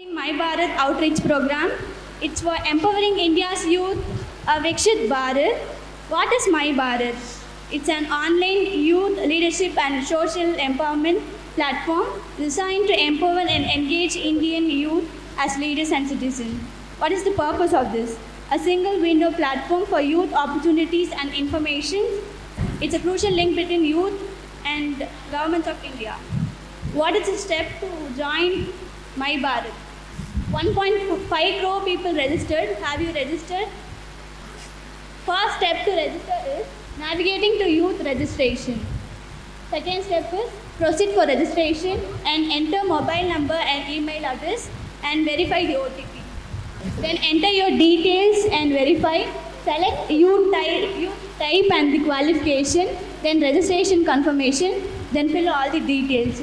My Bharat Outreach Program. It's for empowering India's youth, Vikshit Bharat. What is My Bharat? It's an online youth leadership and social empowerment platform designed to empower and engage Indian youth as leaders and citizens. What is the purpose of this? A single window platform for youth opportunities and information. It's a crucial link between youth and government of India. What is the step to join My Bharat? 1.5 crore people registered. Have you registered? First step to register is navigating to youth registration. Second step is proceed for registration and enter mobile number and email address and verify the OTP. Then enter your details and verify. Select youth type and the qualification. Then registration confirmation. Then fill all the details.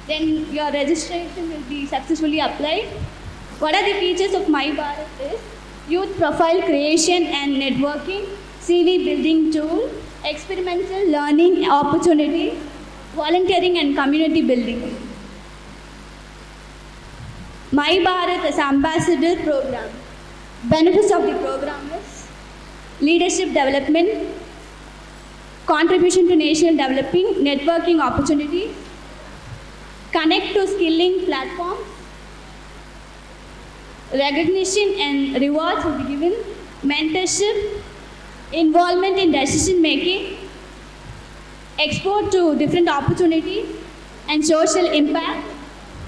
Then your registration will be successfully applied. What are the features of My Bharat is youth profile creation and networking, CV building tool, experimental learning opportunity, volunteering and community building. My Bharat is ambassador program. Benefits of the program is leadership development, contribution to national developing, networking opportunities, connect to skilling platforms, recognition and rewards will be given, mentorship, involvement in decision making, export to different opportunities and social impact,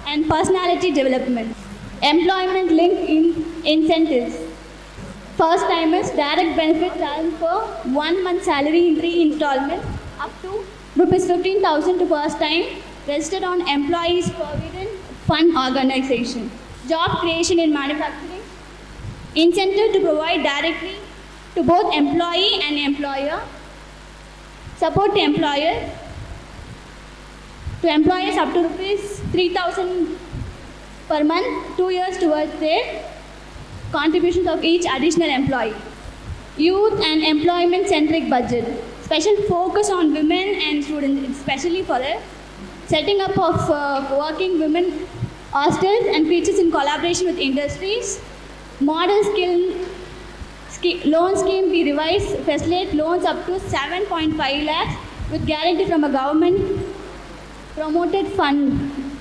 and personality development. Employment linked incentives. First timers direct benefit transfer 1 month salary in 3 installments up to rupees 15,000 to first time registered on Employees Provident Fund Organization. Job creation in manufacturing. Incentive to provide directly to both employee and employer. Support to employers. To employers up to rupees 3,000 per month, 2 years towards their contributions of each additional employee. Youth and employment centric budget. Special focus on women and students, especially for the setting up of working women hostels and features in collaboration with industries. Model loan scheme be revised, facilitate loans up to 7.5 lakhs with guarantee from a government promoted fund.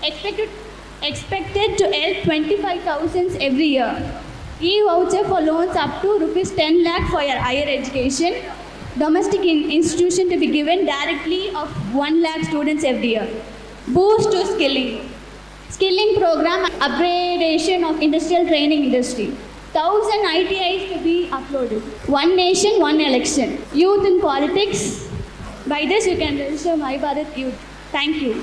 Expected to help 25,000 every year. E-voucher for loans up to rupees 10 lakh for your higher education. Domestic institution to be given directly of 1 lakh students every year. Boost to skilling. Skilling program upgradation of industrial training industry. 1,000 ITIs to be uploaded. One nation, one election. Youth in politics. By this you can register My Bharat Youth. Thank you.